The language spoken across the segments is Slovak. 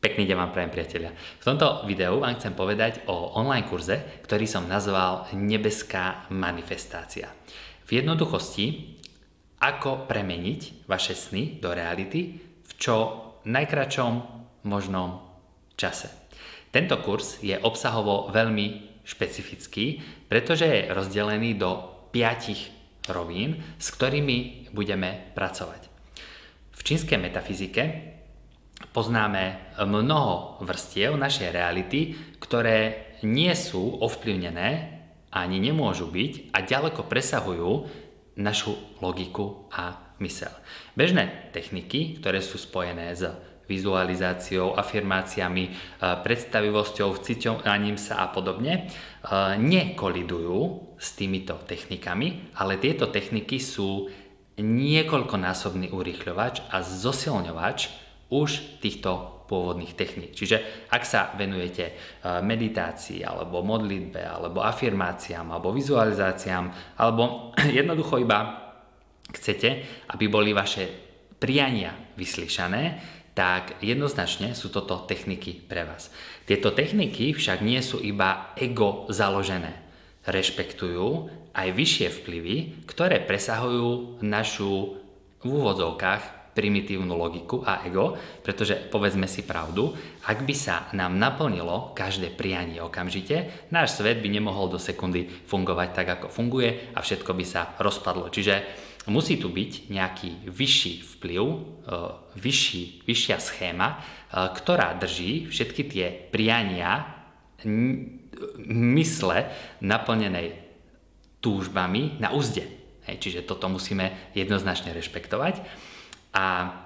Pekný deň vám prajem, priatelia. V tomto videu vám chcem povedať o online kurze, ktorý som nazval Nebeská manifestácia. V jednoduchosti, ako premeniť vaše sny do reality v čo najkratšom možnom čase. Tento kurz je obsahovo veľmi špecifický, pretože je rozdelený do 5 rovín, s ktorými budeme pracovať. V čínskej metafyzike poznáme mnoho vrstiev našej reality, ktoré nie sú ovplyvnené ani nemôžu byť a ďaleko presahujú našu logiku a myseľ. Bežné techniky, ktoré sú spojené s vizualizáciou, afirmáciami, predstavivosťou, vciťovaním sa a podobne, nekolidujú s týmito technikami, ale tieto techniky sú niekoľkonásobný urýchľovač a zosilňovač už týchto pôvodných techník. Čiže ak sa venujete meditácii, alebo modlitbe, alebo afirmáciám, alebo vizualizáciám, alebo jednoducho iba chcete, aby boli vaše priania vyslyšané, tak jednoznačne sú toto techniky pre vás. Tieto techniky však nie sú iba ego založené. Rešpektujú aj vyššie vplyvy, ktoré presahujú našu v úvodzovkách primitívnu logiku a ego, pretože povedzme si pravdu, ak by sa nám naplnilo každé prianie okamžite, náš svet by nemohol do sekundy fungovať tak, ako funguje a všetko by sa rozpadlo. Čiže musí tu byť nejaký vyšší vplyv, vyššia schéma, ktorá drží všetky tie priania mysle naplnenej túžbami na uzde. Čiže toto musíme jednoznačne rešpektovať. A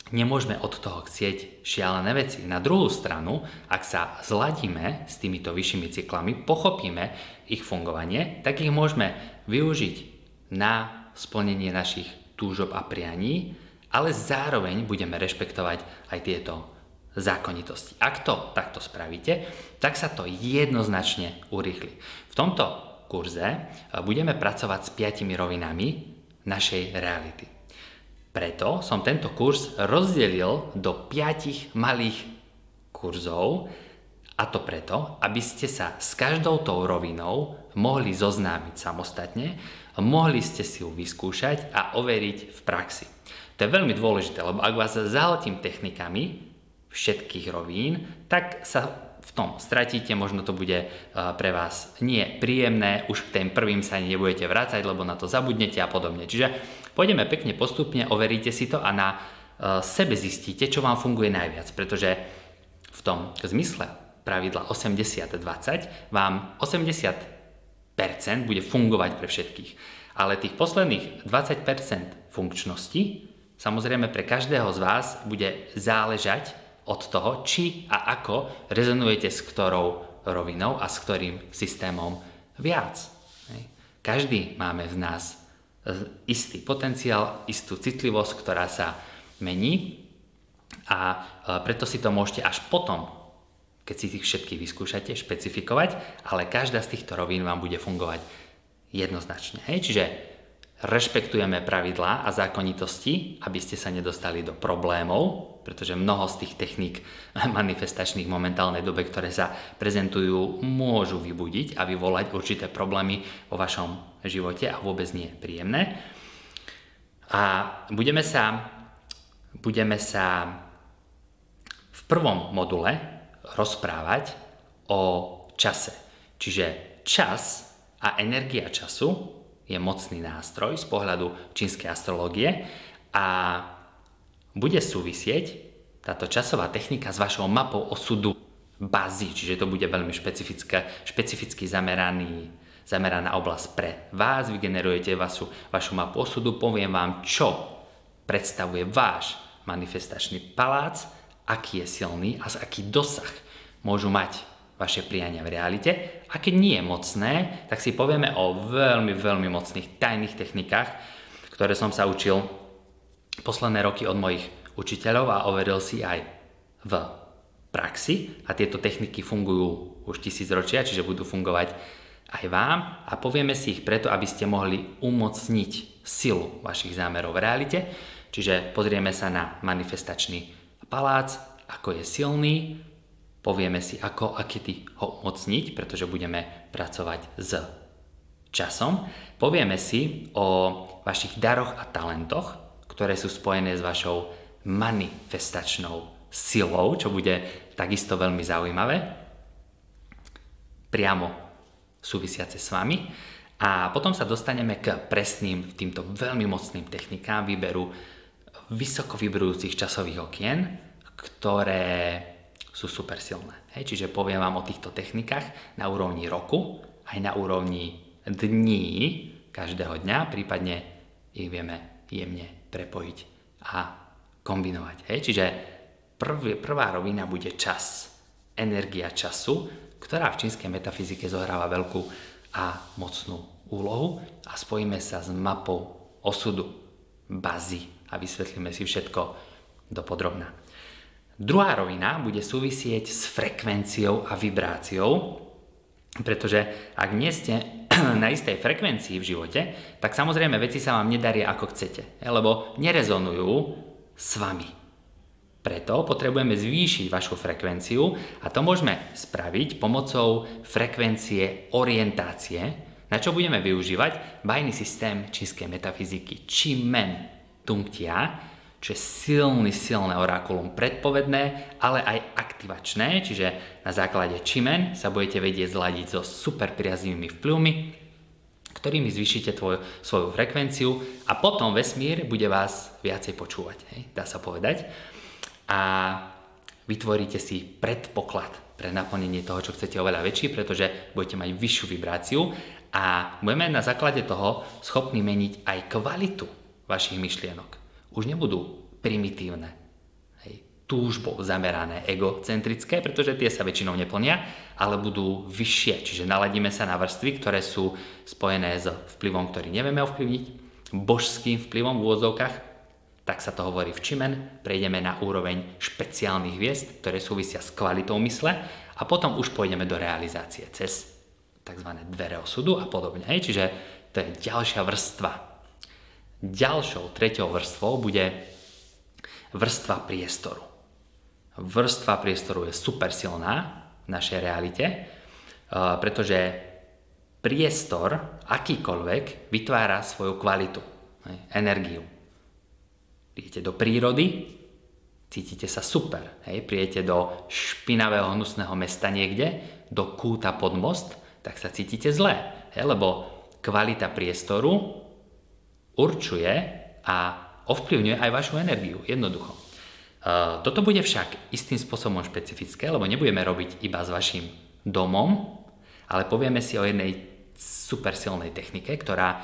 nemôžeme od toho chcieť šialené veci. Na druhú stranu, ak sa zladíme s týmito vyššími cyklami, pochopíme ich fungovanie, tak ich môžeme využiť na splnenie našich túžob a prianí, ale zároveň budeme rešpektovať aj tieto zákonitosti. Ak to takto spravíte, tak sa to jednoznačne urýchli. V tomto kurze budeme pracovať s 5 rovinami našej reality. Preto som tento kurz rozdelil do 5 malých kurzov, a to preto, aby ste sa s každou tou rovinou mohli zoznámiť samostatne, mohli ste si ju vyskúšať a overiť v praxi. To je veľmi dôležité, lebo ak vás zahltím technikami všetkých rovín, tak sa v tom stratíte, možno to bude pre vás nie príjemné, už k tým prvým sa ani nebudete vrácať, lebo na to zabudnete a podobne. Čiže pôjdeme pekne postupne, overíte si to a na sebe zistíte, čo vám funguje najviac, pretože v tom zmysle pravidla 80-20 vám 80% bude fungovať pre všetkých. Ale tých posledných 20% funkčnosti samozrejme pre každého z vás bude záležať od toho, či a ako rezonujete s ktorou rovinou a s ktorým systémom viac. Každý máme v nás istý potenciál, istú citlivosť, ktorá sa mení a preto si to môžete až potom, keď si tých všetkých vyskúšate, špecifikovať, ale každá z týchto rovín vám bude fungovať jednoznačne. Čiže rešpektujeme pravidlá a zákonitosti, aby ste sa nedostali do problémov, pretože mnoho z tých techník manifestačných v momentálnej dobe, ktoré sa prezentujú, môžu vybudiť a vyvolať určité problémy vo vašom živote a vôbec nie je príjemné. A budeme sa v prvom module rozprávať o čase. Čiže čas a energia času je mocný nástroj z pohľadu čínskej astrológie a bude súvisieť táto časová technika s vašou mapou osudu Bazi, čiže to bude veľmi špecificky zameraná oblasť pre vás. Vy generujete vašu mapu osudu, poviem vám, čo predstavuje váš manifestačný palác, aký je silný a aký dosah môžu mať vaše priania v realite. A keď nie je mocné, tak si povieme o veľmi, veľmi mocných tajných technikách, ktoré som sa učil posledné roky od mojich učiteľov a overil si aj v praxi. A tieto techniky fungujú už 1000 ročia, čiže budú fungovať aj vám. A povieme si ich preto, aby ste mohli umocniť silu vašich zámerov v realite. Čiže pozrieme sa na manifestačný palác, ako je silný, povieme si, ako a kedy ho umocniť, pretože budeme pracovať s časom. Povieme si o vašich daroch a talentoch, ktoré sú spojené s vašou manifestačnou silou, čo bude takisto veľmi zaujímavé, priamo súvisiace s vami. A potom sa dostaneme k presným, týmto veľmi mocným technikám výberu vysoko vibrujúcich časových okien, ktoré sú super silné. Čiže poviem vám o týchto technikách na úrovni roku, aj na úrovni dní každého dňa, prípadne ich vieme jemne prepojiť a kombinovať. Čiže prvá rovina bude čas, energia času, ktorá v čínskej metafyzike zohráva veľkú a mocnú úlohu a spojíme sa s mapou osudu, bazy a vysvetlíme si všetko dopodrobna. Druhá rovina bude súvisieť s frekvenciou a vibráciou, pretože ak nie ste na istej frekvencii v živote, tak samozrejme veci sa vám nedaria ako chcete, lebo nerezonujú s vami. Preto potrebujeme zvýšiť vašu frekvenciu a to môžeme spraviť pomocou frekvencie orientácie, na čo budeme využívať bajný systém čínskej metafyziky Qimen Tungtia, čo je silné orákulum predpovedné, ale aj aktivačné, čiže na základe Qimen sa budete vedieť zladiť so super priaznivými vplyvmi, ktorými zvýšite svoju frekvenciu a potom vesmír bude vás viacej počúvať, dá sa povedať. A vytvoríte si predpoklad pre naplnenie toho, čo chcete oveľa väčší, pretože budete mať vyššiu vibráciu a budeme na základe toho schopní meniť aj kvalitu vašich myšlienok. Už nebudú primitívne, túžbou zamerané, egocentrické, pretože tie sa väčšinou neplnia, ale budú vyššie, čiže naladíme sa na vrstvy, ktoré sú spojené s vplyvom, ktorý nevieme ovplyvniť, božským vplyvom v úvodzovkách, tak sa to hovorí v Qimen, prejdeme na úroveň špeciálnych hviezd, ktoré súvisia s kvalitou mysle a potom už pôjdeme do realizácie cez tzv. Dvere osudu a podobne. Čiže to je ďalšia vrstva. Ďalšou, treťou vrstvou bude vrstva priestoru. Vrstva priestoru je super silná v našej realite, pretože priestor, akýkoľvek, vytvára svoju kvalitu, energiu. Prídete do prírody, cítite sa super. Prídete do špinavého, hnusného mesta niekde, do kúta pod most, tak sa cítite zle, lebo kvalita priestoru určuje a ovplyvňuje aj vašu energiu, jednoducho. Toto bude však istým spôsobom špecifické, lebo nebudeme robiť iba s vašim domom, ale povieme si o jednej super silnej technike, ktorá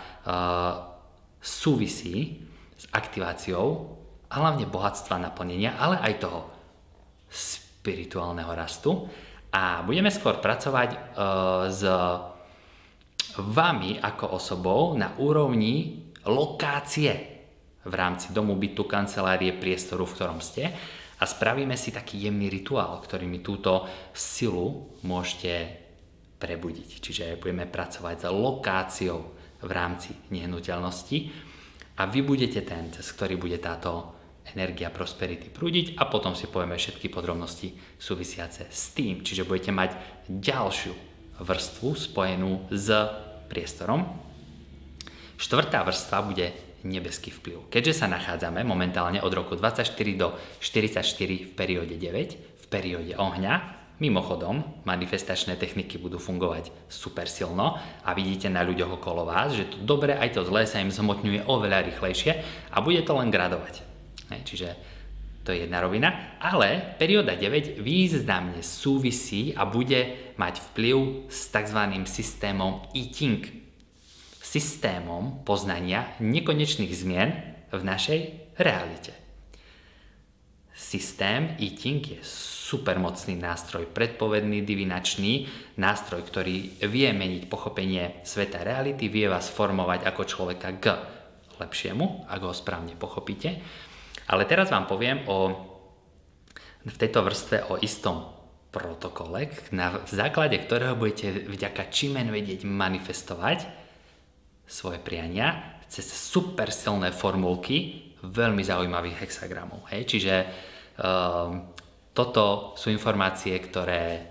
súvisí s aktiváciou a hlavne bohatstva naplnenia, ale aj toho spirituálneho rastu. A budeme skôr pracovať s vami ako osobou na úrovni lokácie v rámci domu, bytu, kancelárie, priestoru, v ktorom ste a spravíme si taký jemný rituál, ktorými túto silu môžete prebudiť. Čiže budeme pracovať s lokáciou v rámci nehnuteľnosti a vy budete ten, cez ktorý bude táto energia prosperity prúdiť a potom si povieme všetky podrobnosti súvisiace s tým. Čiže budete mať ďalšiu vrstvu spojenú s priestorom. Štvrtá vrstva bude nebeský vplyv. Keďže sa nachádzame momentálne od roku 24 do 44 v perióde 9, v perióde ohňa, mimochodom manifestačné techniky budú fungovať super silno a vidíte na ľuďoch okolo vás, že to dobré aj to zlé sa im zhmotňuje oveľa rýchlejšie a bude to len gradovať. Čiže to je jedna rovina, ale perióda 9 významne súvisí a bude mať vplyv s tzv. Systémom I Ching. Systémom poznania nekonečných zmien v našej realite. Systém I Ching je supermocný nástroj, predpovedný, divinačný nástroj, ktorý vie meniť pochopenie sveta reality, vie vás formovať ako človeka k lepšiemu, ak ho správne pochopíte. Ale teraz vám poviem v tejto vrstve o istom protokole, v základe ktorého budete vďaka Qimen vedieť manifestovať svoje priania cez super silné formulky veľmi zaujímavých hexagramov. Čiže toto sú informácie, ktoré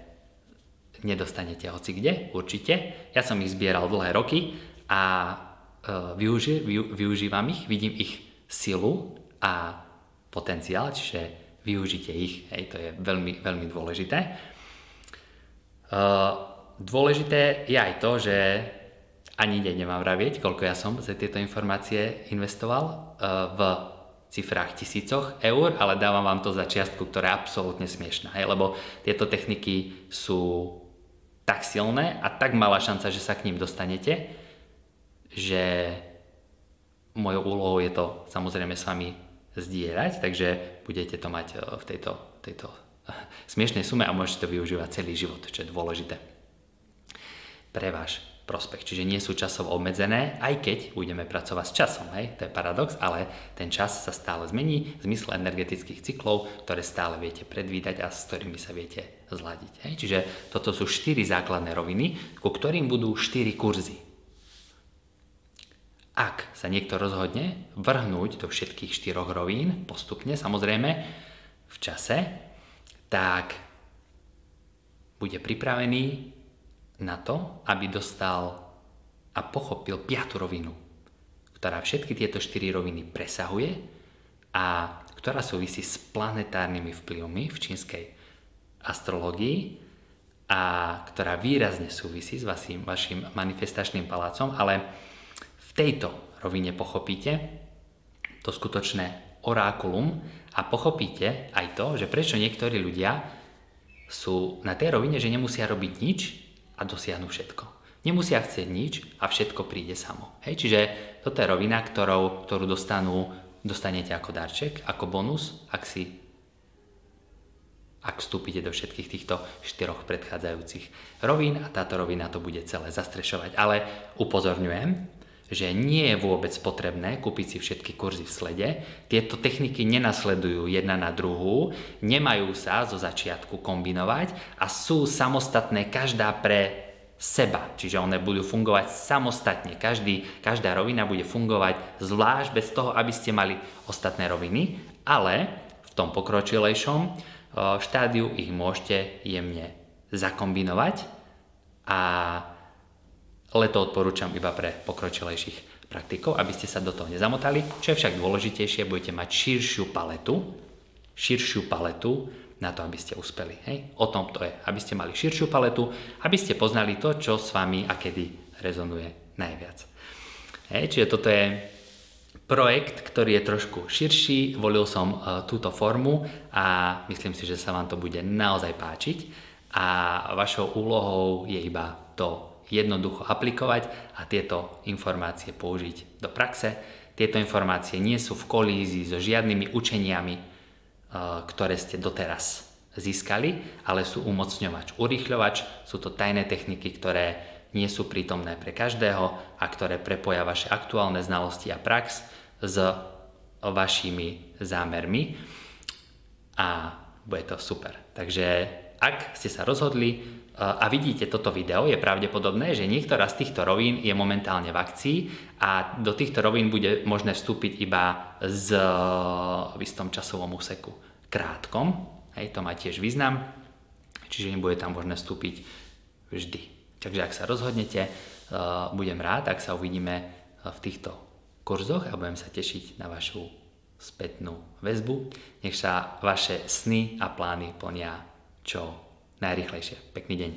nedostanete hoci kde, určite. Ja som ich zbieral dlhé roky a využívam ich, vidím ich silu a potenciál, čiže využite ich, hej, to je veľmi, veľmi dôležité. Dôležité je aj to, že ani nemám vravieť, koľko ja som za tieto informácie investoval v cifrách tisícoch eur, ale dávam vám to za čiastku, ktorá je absolútne smiešná, hej, lebo tieto techniky sú tak silné a tak malá šanca, že sa k ním dostanete, že mojou úlohou je to samozrejme s vami zdieľať, takže budete to mať v tejto smiešnej sume a môžete to využívať celý život, čo je dôležité pre váš prospech. Čiže nie sú časovo obmedzené, aj keď budeme pracovať s časom, hej? To je paradox, ale ten čas sa stále zmení v zmysle energetických cyklov, ktoré stále viete predvídať a s ktorými sa viete zladiť. Hej? Čiže toto sú 4 základné roviny, ku ktorým budú 4 kurzy. Ak sa niekto rozhodne vrhnúť do všetkých 4 rovín postupne, samozrejme v čase, tak bude pripravený na to, aby dostal a pochopil 5. rovinu, ktorá všetky tieto 4 roviny presahuje a ktorá súvisí s planetárnymi vplyvmi v čínskej astrológii a ktorá výrazne súvisí s vašim manifestačným palácom, ale v tejto rovine pochopíte to skutočné orákulum a pochopíte aj to, že prečo niektorí ľudia sú na tej rovine, že nemusia robiť nič a dosiahnu všetko. Nemusia chcieť nič a všetko príde samo. Hej? Čiže toto je rovina, ktorú dostanete ako darček, ako bonus, ak vstúpite do všetkých týchto 4 predchádzajúcich rovín a táto rovina to bude celé zastrešovať. Ale upozorňujem, že nie je vôbec potrebné kúpiť si všetky kurzy v slede. Tieto techniky nenasledujú jedna na druhú, nemajú sa zo začiatku kombinovať a sú samostatné každá pre seba. Čiže one budú fungovať samostatne. Každá rovina bude fungovať zvlášť bez toho, aby ste mali ostatné roviny, ale v tom pokročilejšom štádiu ich môžete jemne zakombinovať ale to odporúčam iba pre pokročilejších praktikov, aby ste sa do toho nezamotali. Čo je však dôležitejšie, budete mať širšiu paletu na to, aby ste uspeli. Hej? O tom to je, aby ste mali širšiu paletu, aby ste poznali to, čo s vami a kedy rezonuje najviac. Hej? Čiže toto je projekt, ktorý je trošku širší, volil som túto formu a myslím si, že sa vám to bude naozaj páčiť a vašou úlohou je iba to jednoducho aplikovať a tieto informácie použiť do praxe. Tieto informácie nie sú v kolízii so žiadnymi učeniami, ktoré ste doteraz získali, ale sú umocňovač, urýchľovač, sú to tajné techniky, ktoré nie sú prítomné pre každého a ktoré prepoja vaše aktuálne znalosti a prax s vašimi zámermi a bude to super. Takže ak ste sa rozhodli a vidíte toto video, je pravdepodobné, že niektorá z týchto rovín je momentálne v akcii a do týchto rovín bude možné vstúpiť iba v istom časovom úseku krátkom. Hej, to má tiež význam, čiže im bude tam možné vstúpiť vždy. Takže ak sa rozhodnete, budem rád, ak sa uvidíme v týchto kurzoch a budem sa tešiť na vašu spätnú väzbu. Nech sa vaše sny a plány plnia čo najrýchlejšie. Pekný deň.